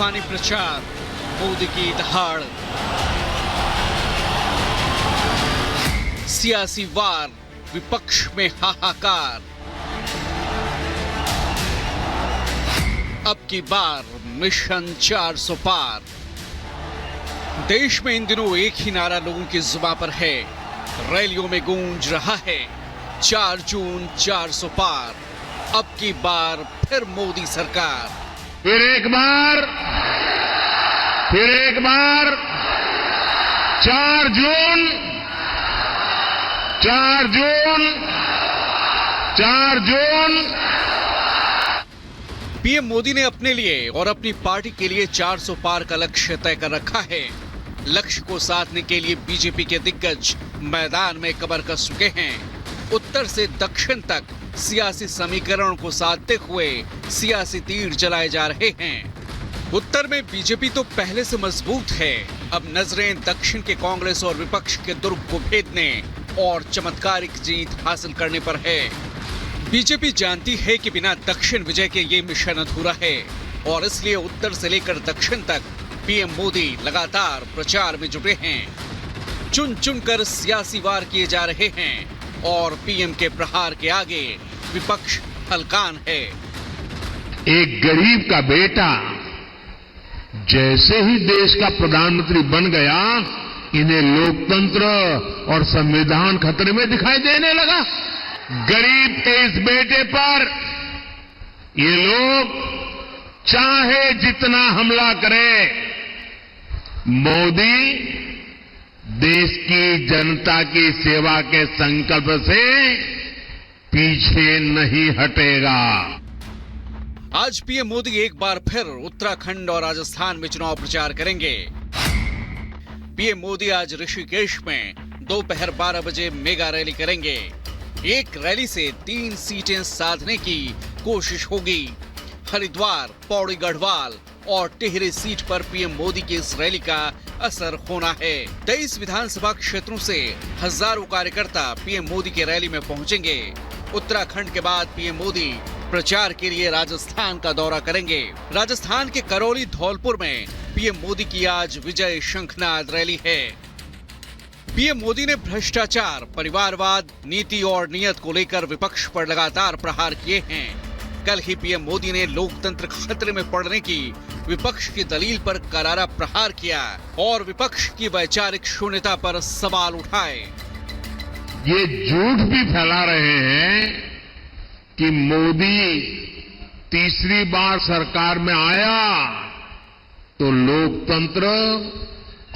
तूफानी प्रचार, मोदी की दहाड़, सियासी वार, विपक्ष में हाहाकार। अब की बार मिशन 400 पार। देश में इन दिनों एक ही नारा लोगों की जुबान पर है, रैलियों में गूंज रहा है 4 जून 400 पार। अब की बार फिर मोदी सरकार। फिर एक बार 4 जून 4 जून। पीएम मोदी ने अपने लिए और अपनी पार्टी के लिए 400 पार का लक्ष्य तय कर रखा है। लक्ष्य को साधने के लिए बीजेपी के दिग्गज मैदान में कमर कस चुके हैं। उत्तर से दक्षिण तक सियासी समीकरणों को साधते हुए सियासी तीर चलाए जा रहे हैं। उत्तर में बीजेपी तो पहले से मजबूत है। अब नजरें दक्षिण के कांग्रेस और विपक्ष के दुर्ग को भेदने और चमत्कारिक जीत हासिल करने पर है। बीजेपी जानती है कि बिना दक्षिण विजय के ये मिशन अधूरा है और इसलिए उत्तर से लेकर दक्षिण तक पीएम मोदी लगातार प्रचार में जुटे हैं। चुन चुनकर सियासी वार किए जा रहे हैं और पीएम के प्रहार के आगे विपक्ष हलकान है। एक गरीब का बेटा जैसे ही देश का प्रधानमंत्री बन गया, इन्हें लोकतंत्र और संविधान खतरे में दिखाई देने लगा। गरीब के इस बेटे पर ये लोग चाहे जितना हमला करें, मोदी देश की जनता की सेवा के संकल्प से पीछे नहीं हटेगा। आज पीएम मोदी एक बार फिर उत्तराखंड और राजस्थान में चुनाव प्रचार करेंगे। पीएम मोदी आज ऋषिकेश में दोपहर 12 बजे मेगा रैली करेंगे। एक रैली से 3 सीटें साधने की कोशिश होगी। हरिद्वार, पौड़ी गढ़वाल और टिहरी सीट पर पीएम मोदी की इस रैली का असर होना है। 23 विधानसभा क्षेत्रों से हजारों कार्यकर्ता पीएम मोदी की रैली में पहुंचेंगे। उत्तराखंड के बाद पीएम मोदी प्रचार के लिए राजस्थान का दौरा करेंगे। राजस्थान के करौली धौलपुर में पीएम मोदी की आज विजय शंखनाद रैली है। पीएम मोदी ने भ्रष्टाचार, परिवारवाद, नीति और नियत को लेकर विपक्ष पर लगातार प्रहार किए हैं। कल ही पीएम मोदी ने लोकतंत्र खतरे में पड़ने की विपक्ष की दलील पर करारा प्रहार किया और विपक्ष की वैचारिक शून्यता पर सवाल उठाए। ये झूठ भी फैला रहे हैं कि मोदी तीसरी बार सरकार में आया तो लोकतंत्र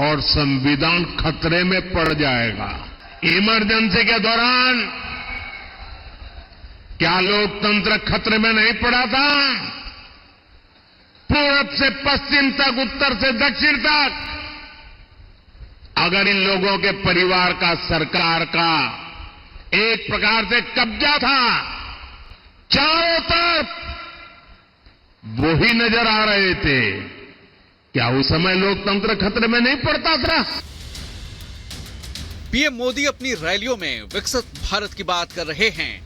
और संविधान खतरे में पड़ जाएगा। इमरजेंसी के दौरान क्या लोकतंत्र खतरे में नहीं पड़ा था? पूरब से पश्चिम तक, उत्तर से दक्षिण तक, अगर इन लोगों के परिवार का सरकार का एक प्रकार से कब्जा था, चारों तरफ वही नजर आ रहे थे, क्या उस समय लोकतंत्र खतरे में नहीं पड़ता था? पीएम मोदी अपनी रैलियों में विकसित भारत की बात कर रहे हैं।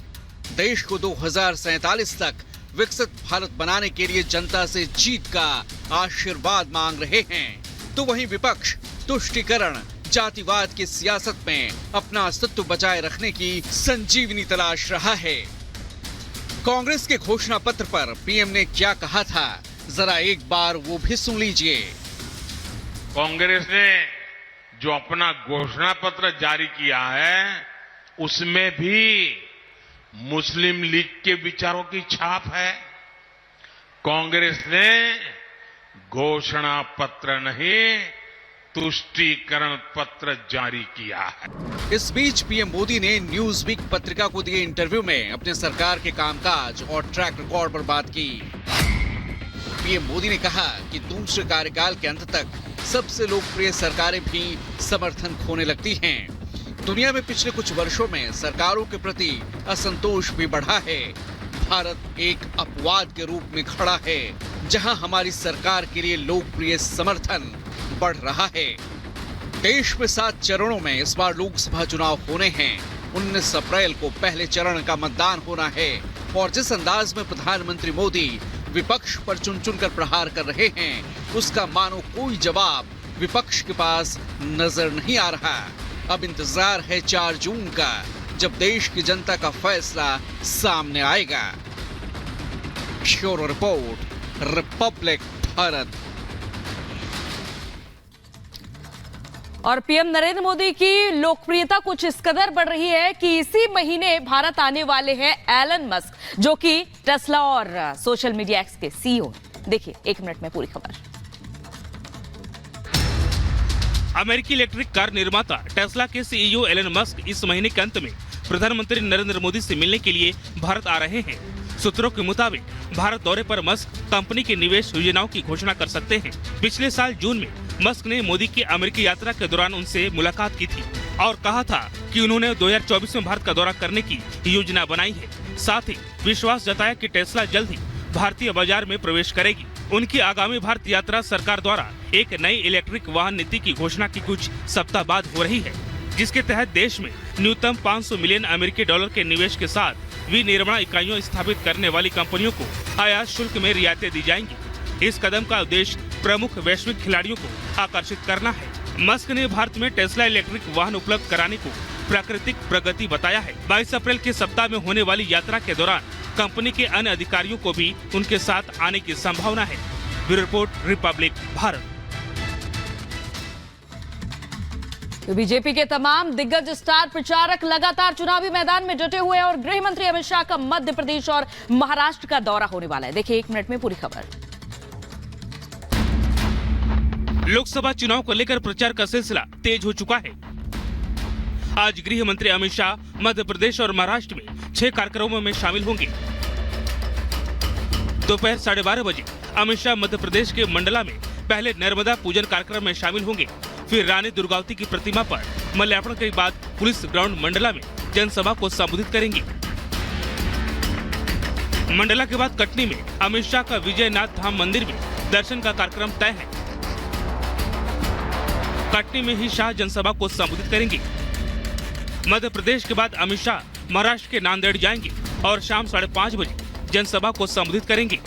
देश को 2047 तक विकसित भारत बनाने के लिए जनता से जीत का आशीर्वाद मांग रहे हैं, तो वहीं विपक्ष तुष्टीकरण, जातिवाद की सियासत में अपना अस्तित्व बचाए रखने की संजीवनी तलाश रहा है। कांग्रेस के घोषणा पत्र पर पीएम ने क्या कहा था, जरा एक बार वो भी सुन लीजिए। कांग्रेस ने जो अपना घोषणा पत्र जारी किया है, उसमें भी मुस्लिम लीग के विचारों की छाप है। कांग्रेस ने घोषणा पत्र नहीं, तुष्टीकरण पत्र जारी किया है। इस बीच पीएम मोदी ने न्यूज वीक पत्रिका को दिए इंटरव्यू में अपने सरकार के कामकाज और ट्रैक रिकॉर्ड पर बात की। पीएम मोदी ने कहा कि दूसरे कार्यकाल के अंत तक सबसे लोकप्रिय सरकारें भी समर्थन खोने लगती हैं। दुनिया में पिछले कुछ वर्षों में सरकारों के प्रति असंतोष भी बढ़ा है। भारत एक अपवाद के रूप में खड़ा है, जहां हमारी सरकार के लिए लोकप्रिय समर्थन बढ़ रहा है। देश में 7 चरणों में इस बार लोकसभा चुनाव होने हैं। 19 अप्रैल को पहले चरण का मतदान होना है और जिस अंदाज में प्रधानमंत्री मोदी विपक्ष पर चुन चुनकर प्रहार कर रहे हैं, उसका मानो कोई जवाब विपक्ष के पास नजर नहीं आ रहा। अब इंतजार है 4 जून का, जब देश की जनता का फैसला सामने आएगा। Bureau report, Republic Bharat. और पीएम नरेंद्र मोदी की लोकप्रियता कुछ इस कदर बढ़ रही है कि इसी महीने भारत आने वाले हैं एलन मस्क, जो कि टेस्ला और सोशल मीडिया एक्स के सीईओ। देखिए 1 मिनट में पूरी खबर। अमेरिकी इलेक्ट्रिक कार निर्माता टेस्ला के सीईओ एलन मस्क इस महीने के अंत में प्रधानमंत्री नरेंद्र मोदी से मिलने के लिए भारत आ रहे हैं। सूत्रों के मुताबिक भारत दौरे पर मस्क कंपनी की निवेश योजनाओं की घोषणा कर सकते हैं। पिछले साल जून में मस्क ने मोदी की अमेरिकी यात्रा के दौरान उनसे मुलाकात की थी और कहा था कि उन्होंने 2024 में भारत का दौरा करने की योजना बनाई है। साथ ही विश्वास जताया कि टेस्ला जल्द ही भारतीय बाजार में प्रवेश करेगी। उनकी आगामी भारत यात्रा सरकार द्वारा एक नई इलेक्ट्रिक वाहन नीति की घोषणा की कुछ सप्ताह बाद हो रही है, जिसके तहत देश में न्यूनतम 500 मिलियन अमेरिकी डॉलर के निवेश के साथ विनिर्माण इकाइयां स्थापित करने वाली कंपनियों को आयात शुल्क में रियायतें दी जाएंगी। इस कदम का उद्देश्य प्रमुख वैश्विक खिलाड़ियों को आकर्षित करना है। मस्क ने भारत में टेस्ला इलेक्ट्रिक वाहन उपलब्ध कराने को प्राकृतिक प्रगति बताया है। 22 अप्रैल के सप्ताह में होने वाली यात्रा के दौरान कंपनी के अन्य अधिकारियों को भी उनके साथ आने की संभावना है। Bureau report, Republic Bharat. BJP के तमाम दिग्गज स्टार प्रचारक लगातार चुनावी मैदान में डटे हुए हैं और गृह मंत्री अमित शाह का मध्य प्रदेश और महाराष्ट्र का दौरा होने वाला है। देखिए 1 मिनट में पूरी खबर। लोकसभा चुनाव को लेकर प्रचार का सिलसिला तेज हो चुका है। आज गृह मंत्री अमित शाह मध्य प्रदेश और महाराष्ट्र में 6 कार्यक्रमों में शामिल होंगे। दोपहर 12:30 बजे अमित शाह मध्य प्रदेश के मंडला में पहले नर्मदा पूजन कार्यक्रम में शामिल होंगे। फिर रानी दुर्गावती की प्रतिमा पर माल्यार्पण के बाद पुलिस ग्राउंड मंडला में जनसभा को संबोधित करेंगे। मंडला के बाद कटनी में अमित शाह का विजयनाथ धाम मंदिर में दर्शन का कार्यक्रम तय है। कटनी में ही शाह जनसभा को संबोधित करेंगे। मध्य प्रदेश के बाद अमित शाह महाराष्ट्र के नांदेड़ जाएंगे और शाम 5:30 बजे जनसभा को संबोधित करेंगे।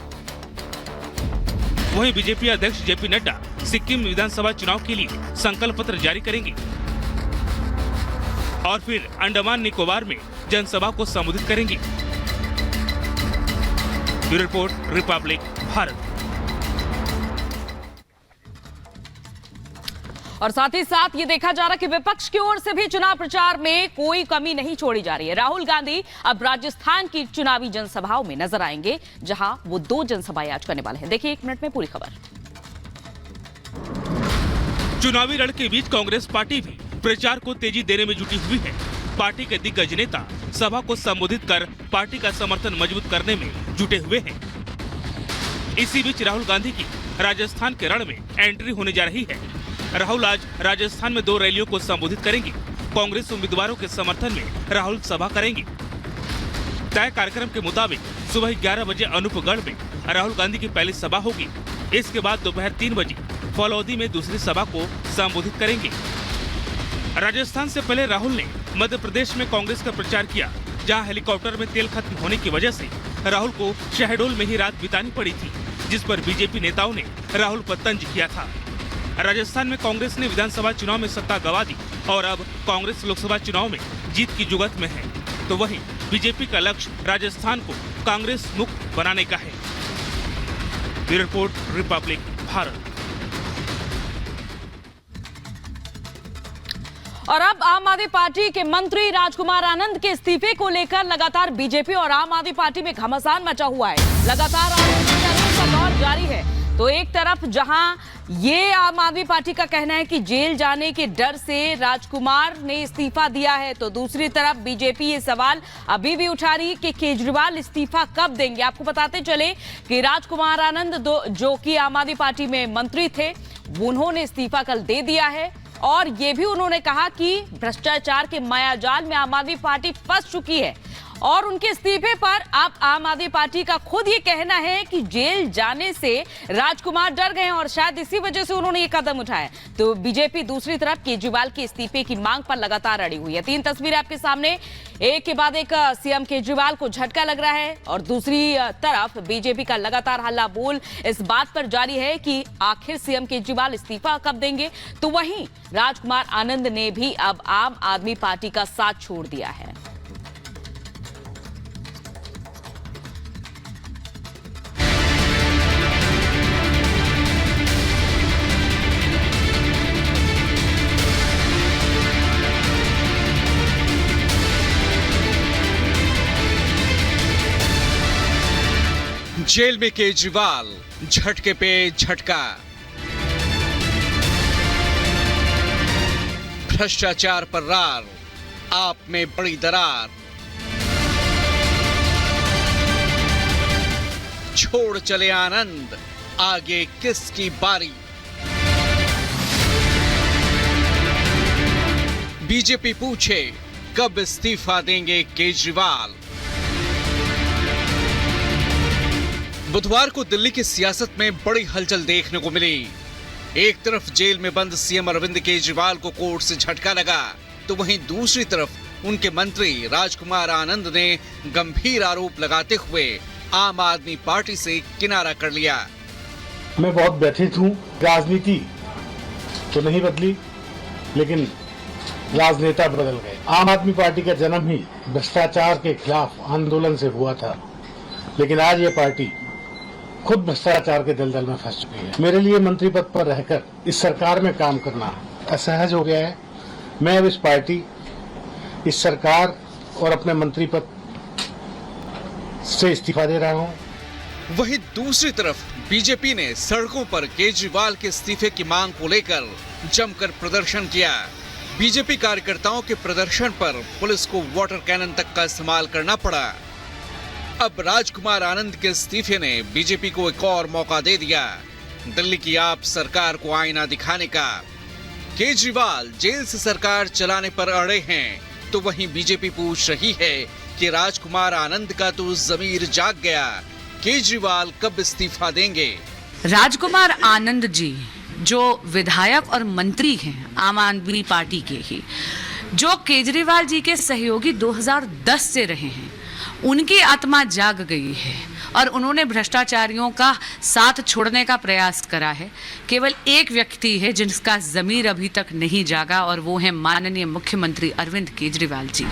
वहीं बीजेपी अध्यक्ष जेपी नड्डा सिक्किम विधानसभा चुनाव के लिए संकल्प पत्र जारी करेंगे और फिर अंडमान निकोबार में जनसभा को संबोधित करेंगे। Bureau report, Republic Bharat. और साथ ही साथ ये देखा जा रहा कि विपक्ष की ओर से भी चुनाव प्रचार में कोई कमी नहीं छोड़ी जा रही है। राहुल गांधी अब राजस्थान की चुनावी जनसभाओं में नजर आएंगे, जहां वो 2 जनसभाएं आज करने वाले हैं। देखिए 1 मिनट में पूरी खबर। चुनावी रण के बीच कांग्रेस पार्टी भी प्रचार को तेजी देने में जुटी हुई है। पार्टी के दिग्गज नेता सभा को संबोधित कर पार्टी का समर्थन मजबूत करने में जुटे हुए हैं। इसी बीच राहुल गांधी की राजस्थान के रण में एंट्री होने जा रही है। राहुल आज राजस्थान में 2 रैलियों को संबोधित करेंगे। कांग्रेस उम्मीदवारों के समर्थन में राहुल सभा करेंगे। तय कार्यक्रम के मुताबिक सुबह 11 बजे अनूपगढ़ में राहुल गांधी की पहली सभा होगी। इसके बाद दोपहर 3 बजे फलौदी में दूसरी सभा को संबोधित करेंगे। राजस्थान से पहले राहुल ने मध्य प्रदेश में कांग्रेस का प्रचार किया, जहां हेलीकॉप्टर में तेल खत्म होने की वजह से राहुल को शहडोल में ही रात बितानी पड़ी थी, जिस पर बीजेपी नेताओं ने राहुल पर तंज किया था। राजस्थान में कांग्रेस ने विधानसभा चुनाव में सत्ता गंवा दी और अब कांग्रेस लोकसभा चुनाव में जीत की जुगत में है, तो वहीं बीजेपी का लक्ष्य राजस्थान को कांग्रेस मुक्त बनाने का है। Bureau report, Republic Bharat. और अब आम आदमी पार्टी के मंत्री राजकुमार आनंद के इस्तीफे को लेकर लगातार बीजेपी और आम आदमी पार्टी में घमासान मचा हुआ है। लगातार आरोप का दौर जारी है। तो एक तरफ जहां ये आम आदमी पार्टी का कहना है कि जेल जाने के डर से राजकुमार ने इस्तीफा दिया है, तो दूसरी तरफ बीजेपी ये सवाल अभी भी उठा रही है कि केजरीवाल इस्तीफा कब देंगे। आपको बताते चले कि राजकुमार आनंद जो कि आम आदमी पार्टी में मंत्री थे, उन्होंने इस्तीफा कल दे दिया है और ये भी उन्होंने कहा कि भ्रष्टाचार के मायाजाल में आम आदमी पार्टी फंस चुकी है और उनके इस्तीफे पर अब आम आदमी पार्टी का खुद ये कहना है कि जेल जाने से राजकुमार डर गए और शायद इसी वजह से उन्होंने ये कदम उठाया। तो बीजेपी दूसरी तरफ केजरीवाल के इस्तीफे की मांग पर लगातार अड़ी हुई है। 3 तस्वीरें आपके सामने, एक के बाद एक सीएम केजरीवाल को झटका लग रहा है और दूसरी तरफ बीजेपी का लगातार हल्ला बोल इस बात पर जारी है कि आखिर सीएम केजरीवाल इस्तीफा कब देंगे। तो वहीं राजकुमार आनंद ने भी अब आम आदमी पार्टी का साथ छोड़ दिया है। जेल में केजरीवाल, झटके पे झटका। भ्रष्टाचार पर रार, आप में बड़ी दरार। छोड़ चले आनंद, आगे किसकी बारी। बीजेपी पूछे कब इस्तीफा देंगे केजरीवाल। बुधवार को दिल्ली की सियासत में बड़ी हलचल देखने को मिली। एक तरफ जेल में बंद सीएम अरविंद केजरीवाल को कोर्ट से झटका लगा, तो वहीं दूसरी तरफ उनके मंत्री राजकुमार आनंद ने गंभीर आरोप लगाते हुए आम आदमी पार्टी से किनारा कर लिया। मैं बहुत व्यथित हूं। राजनीति तो नहीं बदली, लेकिन राजनेता बदल गए। आम आदमी पार्टी का जन्म ही भ्रष्टाचार के खिलाफ आंदोलन से हुआ था, लेकिन आज ये पार्टी खुद भ्रष्टाचार के दलदल में फंस चुकी है। मेरे लिए मंत्री पद पर रहकर इस सरकार में काम करना असहज हो गया है। मैं अब इस पार्टी, इस सरकार और अपने मंत्री पद से इस्तीफा दे रहा हूं। वहीं दूसरी तरफ बीजेपी ने सड़कों पर केजरीवाल के इस्तीफे की मांग को लेकर जमकर प्रदर्शन किया। बीजेपी कार्यकर्ताओं के प्रदर्शन पर पुलिस को वाटर कैनन तक का इस्तेमाल करना पड़ा। अब राजकुमार आनंद के इस्तीफे ने बीजेपी को एक और मौका दे दिया, दिल्ली की आप सरकार को आईना दिखाने का। केजरीवाल जेल से सरकार चलाने पर अड़े हैं, तो वहीं बीजेपी पूछ रही है कि राजकुमार आनंद का तो ज़मीर जाग गया, केजरीवाल कब इस्तीफा देंगे। राजकुमार आनंद जी जो विधायक और मंत्री हैं आम आदमी पार्टी के ही, जो केजरीवाल जी के सहयोगी 2010 से रहे हैं, उनकी आत्मा जाग गई है और उन्होंने भ्रष्टाचारियों का साथ छोड़ने का प्रयास करा है। केवल एक व्यक्ति है जिसका ज़मीर अभी तक नहीं जागा और वो है माननीय मुख्यमंत्री अरविंद केजरीवाल जी।